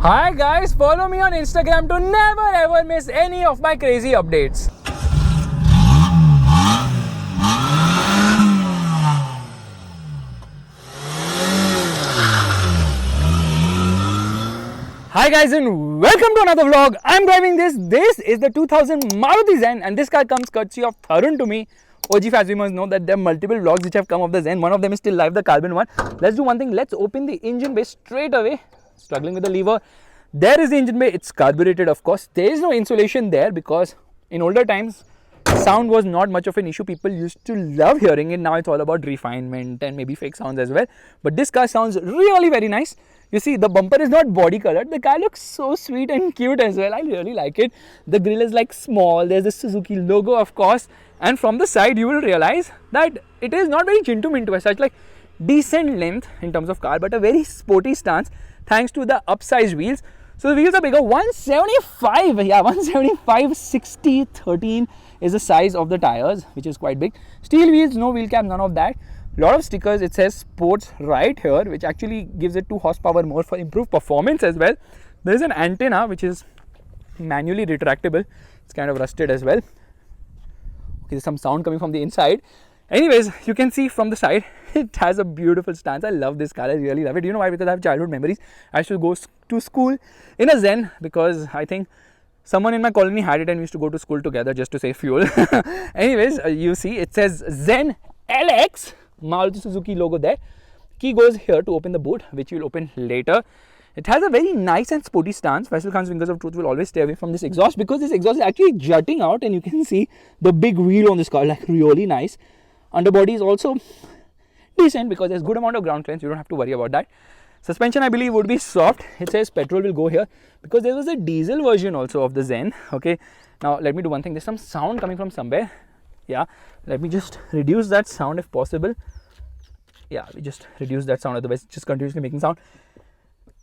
Hi guys, follow me on Instagram to never ever miss any of my crazy updates. Hi guys and welcome to another vlog. I'm driving this. This is the 2000 Maruti Zen and this car comes courtesy of Tarun to me. OG Fazimers know that there are multiple vlogs which have come of the Zen. One of them is still live, the carbon one. Let's do one thing. Let's open the engine bay straight away. Struggling with the lever. There is the engine bay. It's carbureted, of course. There is no insulation there because in older times sound was not much of an issue. People used to love hearing it. Now it's all about refinement and maybe fake sounds as well. But this car sounds really very nice. You see, the bumper is not body colored. The car looks so sweet and cute as well. I really like it. The grille is like small. There's the Suzuki logo, of course. And from the side, you will realize that it is not very chintu mintu as such, like decent length in terms of car, but a very sporty stance thanks to the upsized wheels. So the wheels are bigger. 175, yeah, 175, 60, 13 is the size of the tires, which is quite big. Steel wheels, no wheel cap, none of that. Lot of stickers. It says sports right here, which actually gives it 2 horsepower more for improved performance as well. There is an antenna which is manually retractable. It's kind of rusted as well. Okay, there's some sound coming from the inside. Anyways, you can see from the side, it has a beautiful stance. I love this car. I really love it. You know why? Because I have childhood memories. I used to go to school in a Zen because I think someone in my colony had it and we used to go to school together just to save fuel. Anyways, you see it says Zen LX, Maruti Suzuki logo there. Key goes here to open the boot, which you'll open later. It has a very nice and sporty stance. Faisal Khan's fingers of truth will always stay away from this exhaust because this exhaust is actually jutting out and you can see the big wheel on this car, like really nice. Underbody is also decent because there's good amount of ground clearance. You don't have to worry about that. Suspension, I believe, would be soft. It says petrol will go here because there was a diesel version also of the Zen. Okay, now let me do one thing. There's some sound coming from somewhere. Yeah, let me just reduce that sound if possible. Yeah, we just reduce that sound, otherwise it's just continuously making sound.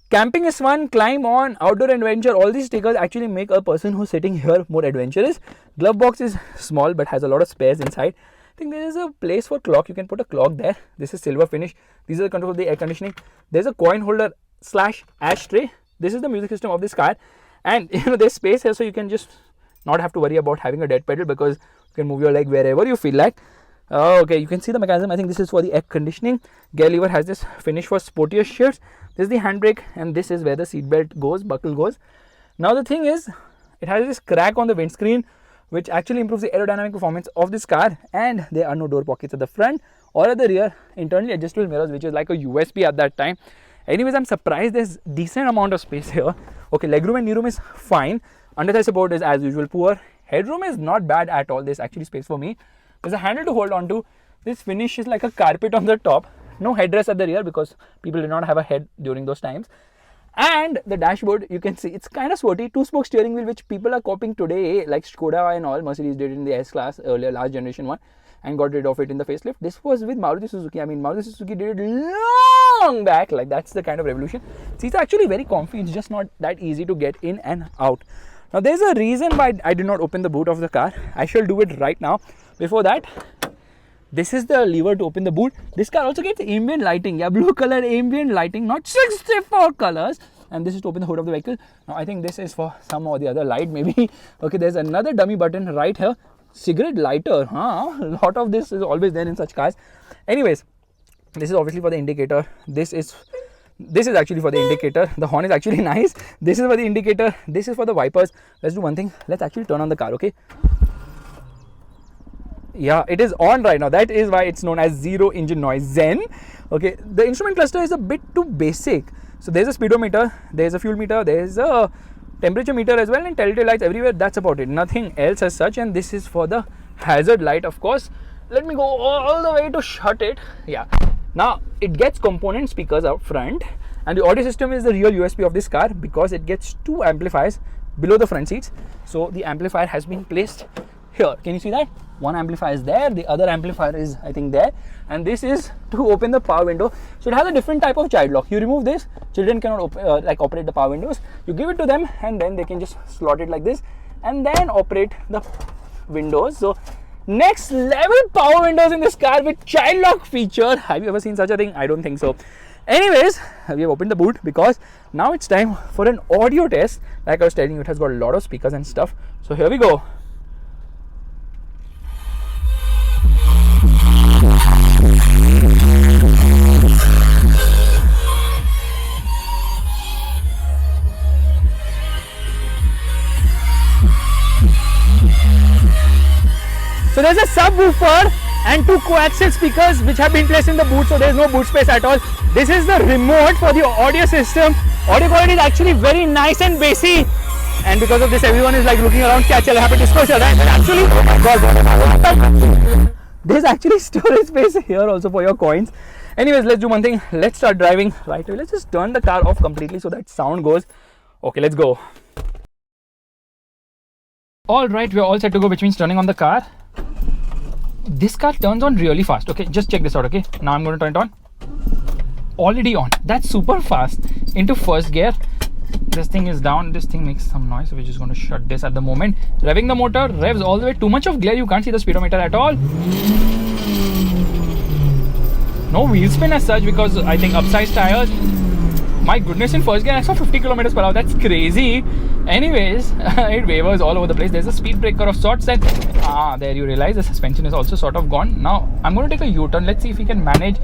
Camping is fun, climb on, outdoor adventure. All these stickers actually make a person who's sitting here more adventurous. Glove box is small but has a lot of spares inside. I think there is a place for clock. You can put a clock there. This is silver finish. These are the controls of the air conditioning. There's a coin holder / ashtray. This is the music system of this car. And there's space here so you can just not have to worry about having a dead pedal because you can move your leg wherever you feel like. Okay, you can see the mechanism. I think this is for the air conditioning. Gear lever has this finish for sportier shifts. This is the handbrake and this is where the seat belt goes, buckle goes. Now the thing is, it has this crack on the windscreen which actually improves the aerodynamic performance of this car, and there are no door pockets at the front or at the rear. Internally adjustable mirrors, which is like a USB at that time. Anyways, I'm surprised there's decent amount of space here. Okay, legroom and kneeroom is fine. Underthigh support is as usual poor. Headroom is not bad at all. There's actually space for me. There's a handle to hold on to. This finish is like a carpet on the top. No headrest at the rear because people did not have a head during those times. And the dashboard, you can see it's kind of sporty. 2-spoke steering wheel, which people are copying today, like Skoda and all. Mercedes did it in the S-Class earlier, last generation one, and got rid of it in the facelift. This was with Maruti Suzuki. I mean, Maruti Suzuki did it long back. Like, that's the kind of revolution. Seats are actually very comfy. It's just not that easy to get in and out. Now, there's a reason why I did not open the boot of the car. I shall do it right now. Before that, this is the lever to open the boot. This car also gets ambient lighting. Yeah, blue color ambient lighting, not 64 colors. And this is to open the hood of the vehicle. Now, I think this is for some or the other light maybe. Okay, there's another dummy button right here. Cigarette lighter. A lot of this is always there in such cars. Anyways, this is obviously for the indicator. This is actually for the indicator. The horn is actually nice. This is for the indicator. This is for the wipers. Let's do one thing. Let's actually turn on the car, okay? Yeah, it is on right now. That is why it's known as zero engine noise Zen. Okay, the instrument cluster is a bit too basic. So there's a speedometer, there's a fuel meter, there's a temperature meter as well, and telltale lights everywhere. That's about it. Nothing else as such. And this is for the hazard light, of course. Let me go all the way to shut it. Yeah. Now it gets component speakers out front, and the audio system is the real USP of this car because it gets 2 amplifiers below the front seats. So the amplifier has been placed here. Can you see that? One amplifier is there, the other amplifier is I think there, and this is to open the power window. So it has a different type of child lock. You remove this, children cannot operate the power windows. You give it to them and then they can just slot it like this and then operate the windows. So next level power windows in this car with child lock feature. Have you ever seen such a thing? I don't think so. Anyways, we have opened the boot because now it's time for an audio test. Like I was telling you, it has got a lot of speakers and stuff. So here we go. So there's a subwoofer and two coaxial speakers which have been placed in the boot, so there's no boot space at all. This is the remote for the audio system. Audio quality is actually very nice and bassy, and because of this everyone is like looking around, kya chala happy disclosure, right? And actually, there's actually storage space here also for your coins. Anyways, let's do one thing. Let's start driving right away. Let's just turn the car off completely so that sound goes. Okay, let's go. Alright, we're all set to go, which means turning on the car. This car turns on really fast. Okay, just check this out. Okay, now I'm going to turn it on. Already on. That's super fast. Into first gear. This thing is down. This thing makes some noise, so we're just going to shut this at the moment. Revving the motor, revs all the way. Too much of glare, you can't see the speedometer at all. No wheel spin as such because I think upsized tires. My goodness, in first gear I saw 50 kilometers per hour. That's crazy. Anyways, it wavers all over the place. There's a speed breaker of sorts, and there you realize the suspension is also sort of gone. Now I'm going to take a U-turn. Let's see if we can manage.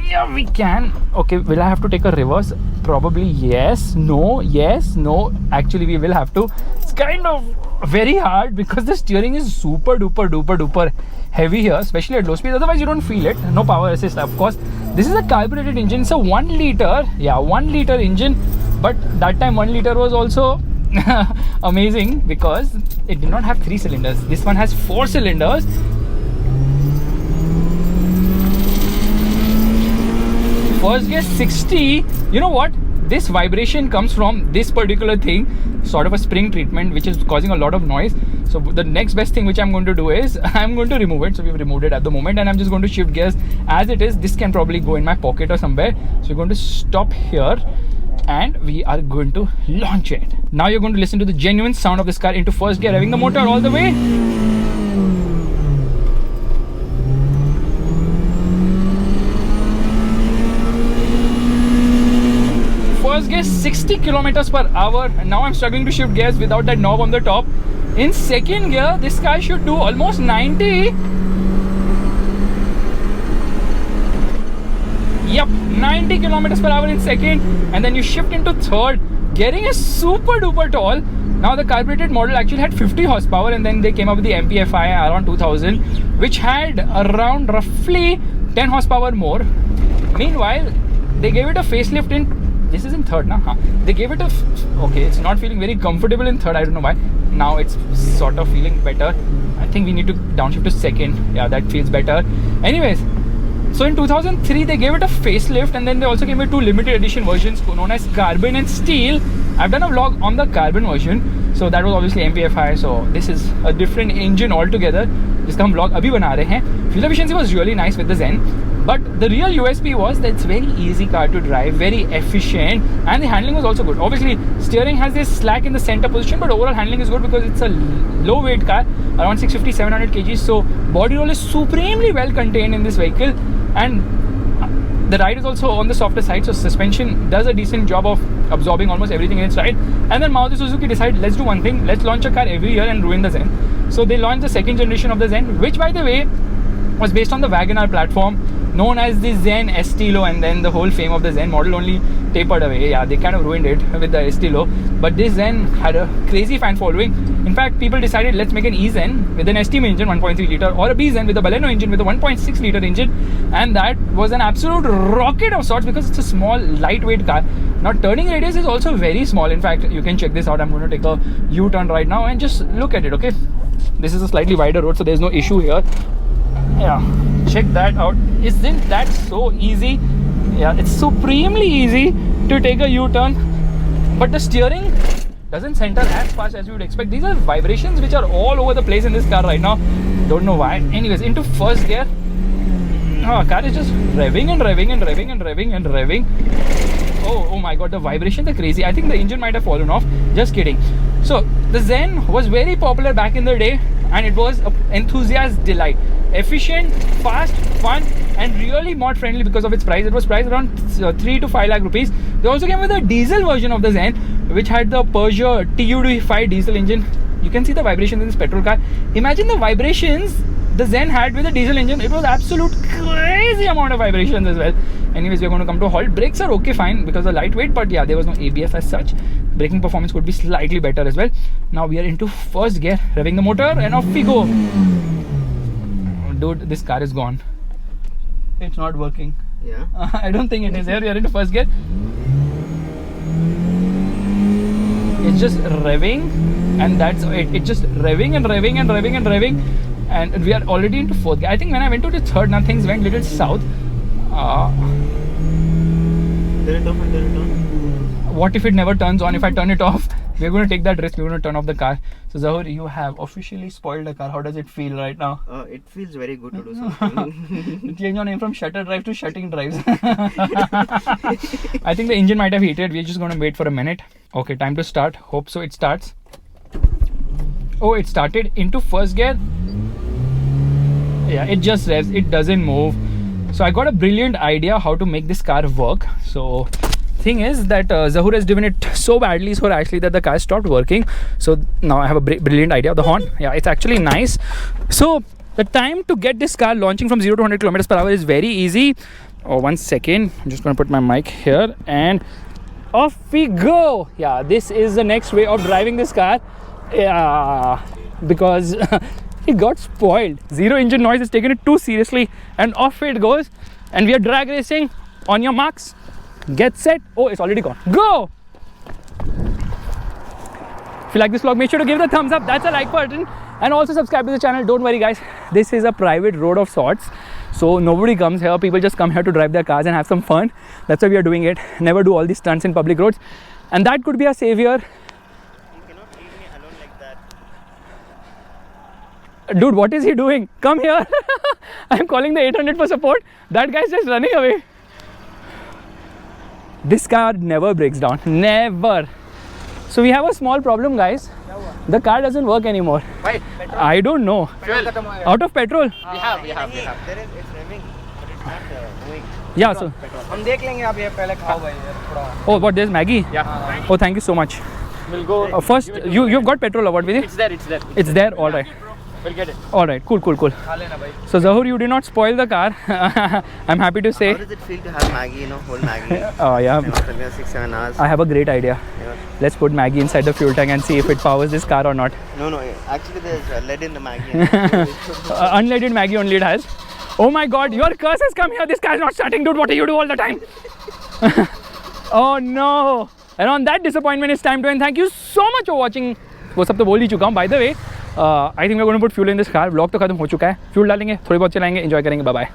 Yeah, we can. Okay, will I have to take a reverse? Probably yes. No. Yes. No. Actually, we will have to. It's kind of very hard because the steering is super duper heavy here, especially at low speed. Otherwise, you don't feel it. No power assist, of course. This is a carbureted engine. It's a 1 liter. Yeah, 1 liter engine. But that time 1 liter was also amazing because it did not have 3 cylinders. This one has 4 cylinders. First gear 60. You know what? This vibration comes from this particular thing, sort of a spring treatment, which is causing a lot of noise. So the next best thing which I'm going to do is I'm going to remove it. So we've removed it at the moment, and I'm just going to shift gears as it is. This can probably go in my pocket or somewhere. So we're going to stop here and we are going to launch it. Now you're going to listen to the genuine sound of this car into first gear, revving the motor all the way. First gear 60 kilometers per hour, and now I'm struggling to shift gears without that knob on the top. In second gear, this car should do almost 90. Yep, 90 kilometers per hour in second, and then you shift into third. Gearing is super duper tall. Now the carbureted model actually had 50 horsepower, and then they came up with the MPFI around 2000, which had around roughly 10 horsepower more. Meanwhile, they gave it a facelift in. This is in third now. They gave it a. Okay, it's not feeling very comfortable in third. I don't know why. Now it's sort of feeling better. I think we need to downshift to second. Yeah, that feels better. Anyways, so in 2003 they gave it a facelift, and then they also came with 2 limited edition versions known as Carbon and Steel. I've done a vlog on the Carbon version, so that was obviously MPFI. So this is a different engine altogether. जिसका हम vlog अभी बना रहे हैं. Fuel efficiency was really nice with the Zen. But the real USP was that it's very easy car to drive, very efficient, and the handling was also good. Obviously, steering has this slack in the center position, but overall handling is good because it's a low weight car, around 650-700 kg. So body roll is supremely well contained in this vehicle, and the ride is also on the softer side. So suspension does a decent job of absorbing almost everything in its ride. And then Maruti Suzuki decided, let's do one thing, let's launch a car every year and ruin the Zen. So they launched the second generation of the Zen, which by the way was based on the WagonR platform, known as the Zen Estilo, and then the whole fame of the Zen model only tapered away. Yeah, they kind of ruined it with the Estilo, but this Zen had a crazy fan following. In fact, people decided, let's make an E-Zen with an STM engine 1.3 liter, or a B-Zen with a Baleno engine with a 1.6 liter engine, and that was an absolute rocket of sorts because it's a small lightweight car. Now turning radius is also very small. In fact, you can check this out. I'm going to take a U-turn right now and just look at it. Okay, this is a slightly wider road, so there's no issue here. Yeah, check that out. Isn't that so easy? Yeah, it's supremely easy to take a U-turn, but the steering doesn't center as fast as you would expect. These are vibrations which are all over the place in this car right now. Don't know why. Anyways, into first gear, car is just revving and revving and revving and revving and revving. Oh my god, the vibrations are crazy. I think the engine might have fallen off. Just kidding. So the Zen was very popular back in the day, and it was an enthusiast delight. Efficient, fast, fun, and really mod friendly because of its price. It was priced around 3 to 5 lakh rupees. They also came with a diesel version of the Zen, which had the Peugeot TUD5 diesel engine. You can see the vibrations in this petrol car. Imagine the vibrations the Zen had with a diesel engine. It was absolute crazy amount of vibrations as well. Anyways, we're going to come to a halt. Brakes are okay, fine, because they're lightweight, but yeah, there was no ABS as such. Braking performance could be slightly better as well. Now we are into first gear, revving the motor, and off we go. Dude, this car is gone. It's not working. Yeah. I don't think it is. Here we are into first gear. It's just revving, and that's it. It's just revving and revving and revving and revving, and we are already into fourth gear. I think when I went to the third, now things went little south. Turn it off and turn it on. What if it never turns on? If I turn it off, we're going to take that risk. We're going to turn off the car. So Zahur, you have officially spoiled the car. How does it feel right now? It feels very good to do something. Change your name from Shutter Drive to Shutting Drives. I think the engine might have heated. We're just going to wait for a minute. Okay, time to start. Hope so it starts. Oh, it started into first gear. Yeah, it just revs. It doesn't move. So I got a brilliant idea how to make this car work. So thing is that Zahur has driven it so badly so actually that the car stopped working. So now I have a brilliant idea. The horn, yeah, it's actually nice. So the time to get this car launching from 0 to 100 kilometers per hour is very easy. Oh, 1 second, I'm just going to put my mic here and off we go. Yeah, this is the next way of driving this car. Yeah, because it got spoiled. Zero engine noise has taken it too seriously, and off it goes. And we are drag racing. On your marks, get set. Oh, it's already gone. Go! If you like this vlog, make sure to give it a thumbs up. That's a like button, and also subscribe to the channel. Don't worry, guys. This is a private road of sorts, so nobody comes here. People just come here to drive their cars and have some fun. That's why we are doing it. Never do all these stunts in public roads, and that could be a savior. You cannot leave me alone like that. Dude, what is he doing? Come here. I'm calling the 800 for support. That guy's just running away. This car never breaks down. Never. So we have a small problem, guys. The car doesn't work anymore. Why? I don't know. Out of petrol? We have. There is, it's revving, but it's not moving. Yeah, so. हम देख लेंगे आप ये पहले खाओ भाई थोड़ा. Oh, what, there's Maggie? Yeah. Oh, thank you so much. We'll go. First, you've got petrol or what with it? It's there. It's there. It's there? Alright. We'll get it. Alright, cool. खा लेना भाई. So Zahur, you did not spoil the car. I'm happy to say. How does it feel to have Maggie, whole Maggie? Oh, yeah. 6-7 hours. I have a great idea. Yeah. Let's put Maggie inside the fuel tank and see if it powers this car or not. No, actually there's lead in the Maggie. Unleaded Maggie only it has. Oh my god, your curse has come here. This car is not starting, dude. What do you do all the time? Oh no. And on that disappointment, it's time to end. Thank you so much for watching. वो सब तो बोल ही चुका हूँ. By the way, I think we're going to put fuel in this car. Vlog तो खत्म हो चुका है. Fuel डालेंगे, थोड़ी बहुत चलाएंगे, enjoy करेंगे. Bye bye.